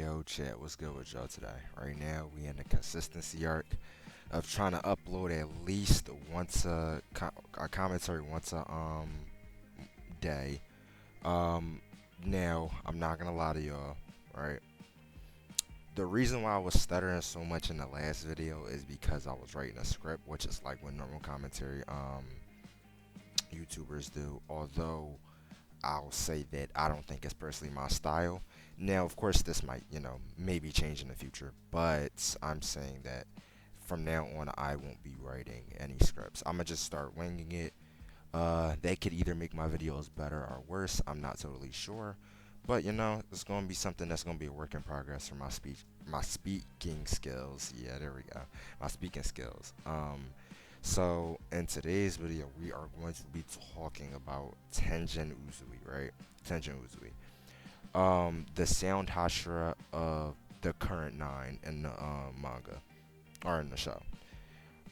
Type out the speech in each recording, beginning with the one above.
Yo, chat, what's good with y'all today? Right now, we in the consistency arc of trying to upload at least once a commentary once a day. Um, Now I'm not gonna lie to y'all, right? The reason why I was stuttering so much in the last video is because I was writing a script, which is like what normal commentary YouTubers do. Although I'll say that I don't think it's personally my style. Now, of course, this might, maybe change in the future, but I'm saying that from now on, I won't be writing any scripts. I'm gonna just start winging it. They could either make my videos better or worse. I'm not totally sure, but it's gonna be something that's gonna be a work in progress for my speaking skills. Yeah, there we go, my speaking skills. So in today's video, we are going to be talking about Tengen Uzui, right? Tengen Uzui. The sound Hashira of the current nine in the manga or in the show.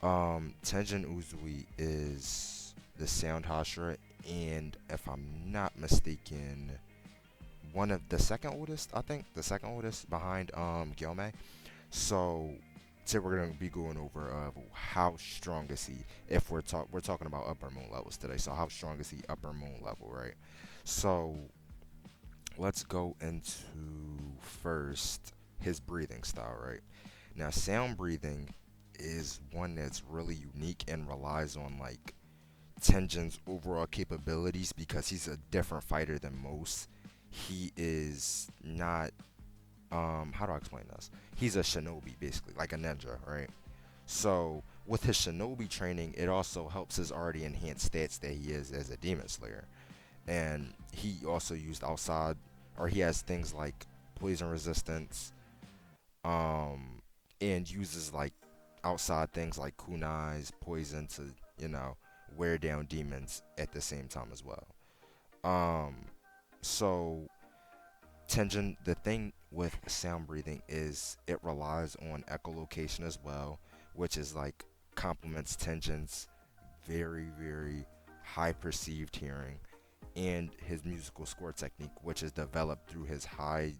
Tengen Uzui is the sound Hashira, and if I'm not mistaken, one of the second oldest. I think the second oldest behind Gyome. So today we're gonna be going over how strong is he if we're talking about upper moon levels today. So how strong is he upper moon level, right? So let's go into first his breathing style, right? Now sound breathing is one that's really unique and relies on like Tenjin's overall capabilities because he's a different fighter than most. He is not how do I explain this? He's a shinobi basically, like a ninja, right? So with his shinobi training, it also helps his already enhanced stats that he is as a demon slayer. And he also used outside, or he has things like poison resistance, um, and uses like outside things like kunais, poison to you know wear down demons at the same time as well. Um, so Tengen, the thing with sound breathing is it relies on echolocation as well, which is like complements Tengen's very high perceived hearing and his musical score technique, which is developed through his high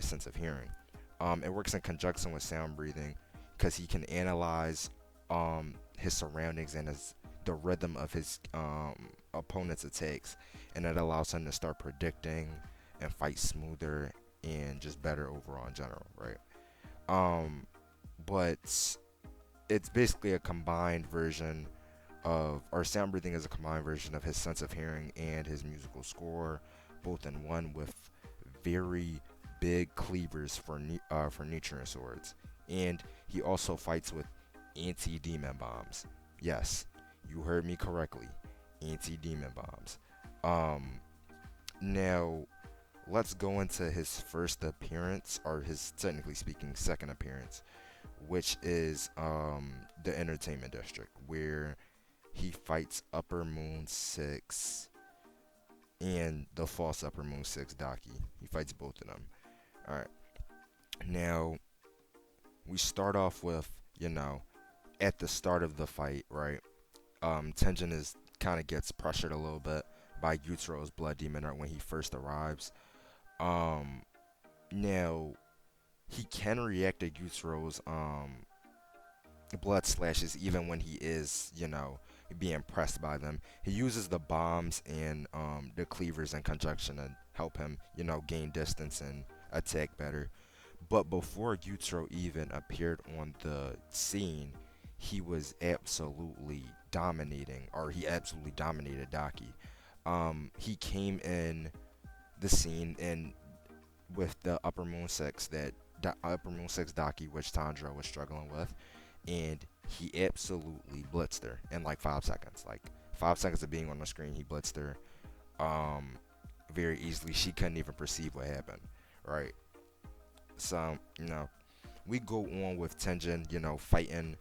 sense of hearing. It works in conjunction with sound breathing because he can analyze his surroundings and the rhythm of his opponent's attacks, and it allows him to start predicting and fight smoother and just better overall in general, right? Um, but it's basically a combined version or sound breathing is a combined version of his sense of hearing and his musical score, both in one with very big cleavers for nutrient swords, and he also fights with anti-demon bombs. Yes, you heard me correctly, anti-demon bombs. Um, Now let's go into his first appearance, or his technically speaking second appearance, which is the entertainment district, where he fights Upper Moon 6 and the false Upper Moon 6 Daki. He fights both of them. Alright. Now, we start off with, at the start of the fight, right? Tenjin is kind of gets pressured a little bit by Yutero's blood demon when he first arrives. Um, Now, he can react to Yutero's blood slashes even when he is, being pressed by them. He uses the bombs and the cleavers in conjunction to help him, gain distance and attack better. But before Yutaro even appeared on the scene, he was absolutely dominating, or he absolutely dominated Daki. He came in the scene and with the Upper Moon 6 Upper Moon 6 Daki, which Tanjiro was struggling with, and he absolutely blitzed her in like 5 seconds. Like 5 seconds of being on the screen, he blitzed her um, very easily. She couldn't even perceive what happened, right? So we go on with Tenjin, fighting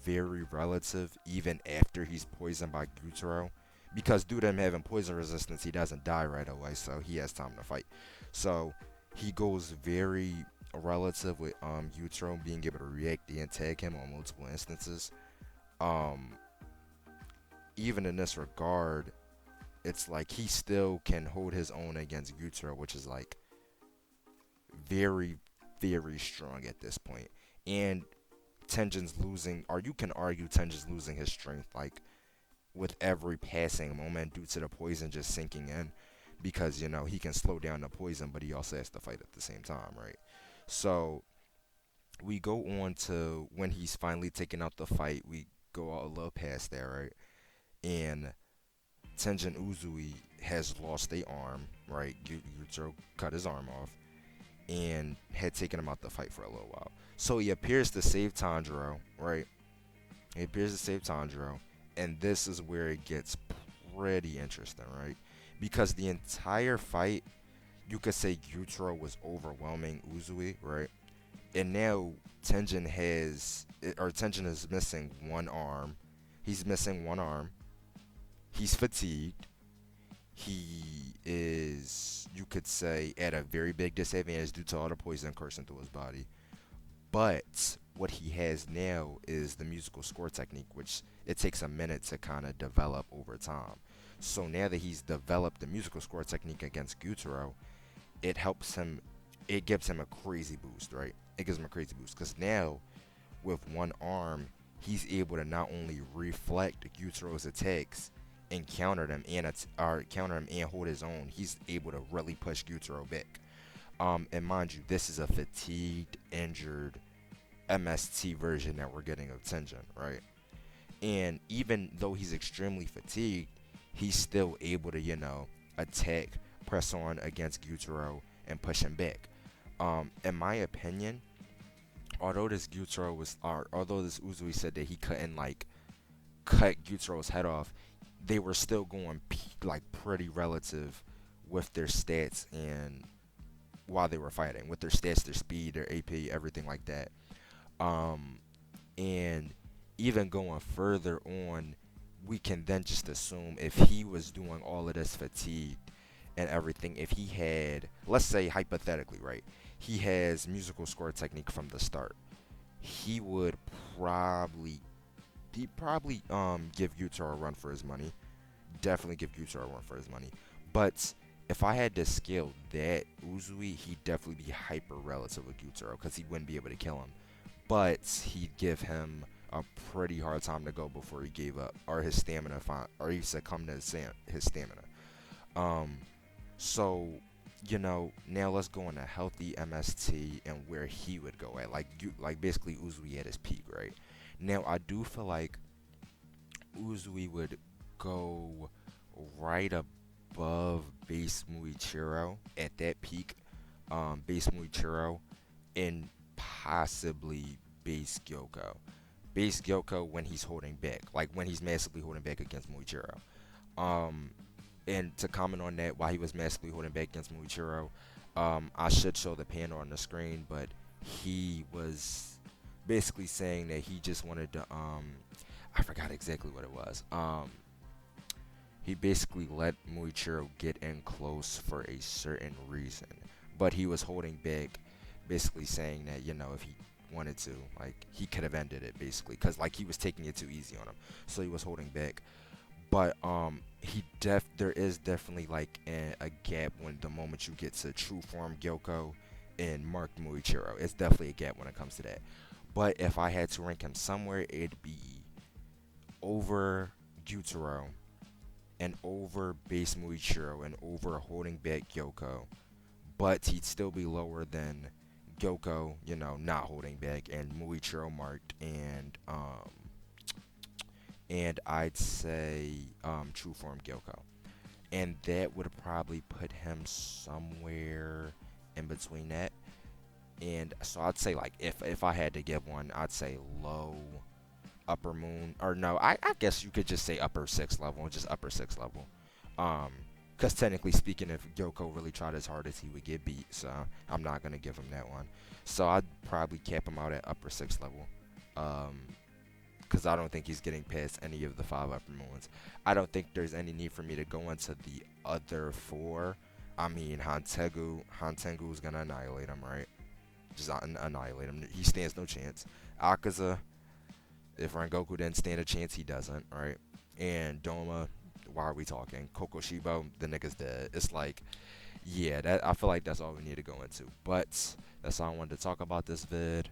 very relative even after he's poisoned by Gyutaro. Because due to him having poison resistance, he doesn't die right away, so he has time to fight. So he goes very relative with Gyutaro being able to react and tag him on multiple instances. Um, Even in this regard, it's like he still can hold his own against Gyutaro, which is like very, very strong at this point. And Tengen's losing, or you can argue Tengen's losing his strength, like with every passing moment due to the poison just sinking in, because he can slow down the poison, but he also has to fight at the same time, right? So we go on to when he's finally taken out the fight. We go out a little past there, right? And Tengen Uzui has lost a arm, right? Yutaro cut his arm off and had taken him out the fight for a little while. So he appears to save Tanjiro, right? He appears to save Tanjiro, and this is where it gets pretty interesting, right? Because the entire fight, you could say Yutaro was overwhelming Uzui, right? And now Tengen is missing one arm. He's missing one arm. He's fatigued. He is, you could say, at a very big disadvantage due to all the poison coursing through his body. But what he has now is the musical score technique, which it takes a minute to kind of develop over time. So now that he's developed the musical score technique against Gyutaro, it helps him, it gives him a crazy boost, right? It gives him a crazy boost because now with one arm, he's able to not only reflect Gyutaro's attacks and counter them and hold his own. He's able to really push Gyutaro back. And mind you, this is a fatigued, injured MST version that we're getting of Tengen, right? And even though he's extremely fatigued, he's still able to, attack, press on against Gyutaro, and push him back. In my opinion, although this Uzui said that he couldn't like cut Gyutaro's head off, they were still going like pretty relative with their stats and while they were fighting, with their stats, their speed, their AP, everything like that. Um, and even going further on, we can then just assume if he was doing all of this fatigue and everything, if he had, let's say hypothetically, right, he has musical score technique from the start, he would probably give Gyutaro a run for his money. Definitely give Gyutaro a run for his money. But if I had to scale that Uzui, he'd definitely be hyper relative with Gyutaro because he wouldn't be able to kill him. But he'd give him a pretty hard time to go before he gave up, or his stamina, or he succumbed to his stamina. Um, so now let's go on a healthy MST and where he would go at, like basically Uzui at his peak, right? Now I do feel like Uzui would go right above base Muichiro at that peak, base Muichiro, and possibly base Gyoko. Base Gyoko when he's holding back, like when he's massively holding back against Muichiro. Um, and to comment on that, while he was massively holding back against Muichiro, I should show the panel on the screen, but he was basically saying that he just wanted to, I forgot exactly what it was. He basically let Muichiro get in close for a certain reason, but he was holding back, basically saying that if he wanted to, like he could have ended it basically, cause like he was taking it too easy on him, so he was holding back. But there is definitely like a gap when the moment you get to true form Gyoko and marked Muichiro, it's definitely a gap when it comes to that. But if I had to rank him somewhere, it'd be over Gyutaro and over base Muichiro and over holding back Gyoko. But he'd still be lower than Gyoko, not holding back, and Muichiro marked, and I'd say true form Gyoko. And that would probably put him somewhere in between that. And so I'd say like if I had to give one, I'd say low upper moon, or no, I guess you could just say upper six level, just upper six level. Because technically speaking, if Gyoko really tried as hard as he would get beat, so I'm not gonna give him that one. So I'd probably cap him out at upper six level. Because I don't think he's getting past any of the 5 upper moons. I don't think there's any need for me to go into the other 4. I mean, Hantengu's gonna annihilate him, right? Just annihilate him. He stands no chance. Akaza, if Rengoku didn't stand a chance, he doesn't, right? And Doma, why are we talking? Kokoshibo, the nigga's dead. It's like, yeah, that I feel like that's all we need to go into. But That's all I wanted to talk about this vid.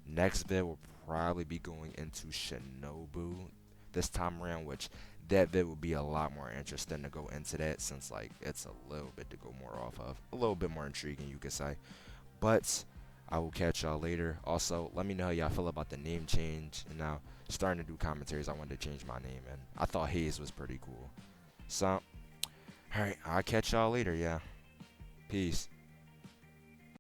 Next vid will probably be going into Shinobu this time around, which that vid would be a lot more interesting to go into that since like it's a little bit to go more off of, a little bit more intriguing you could say. But I will catch y'all later. Also, let me know how y'all feel about the name change. And now starting to do commentaries, I wanted to change my name, and I thought Hayes was pretty cool. So, all right, I'll catch y'all later. Yeah, peace.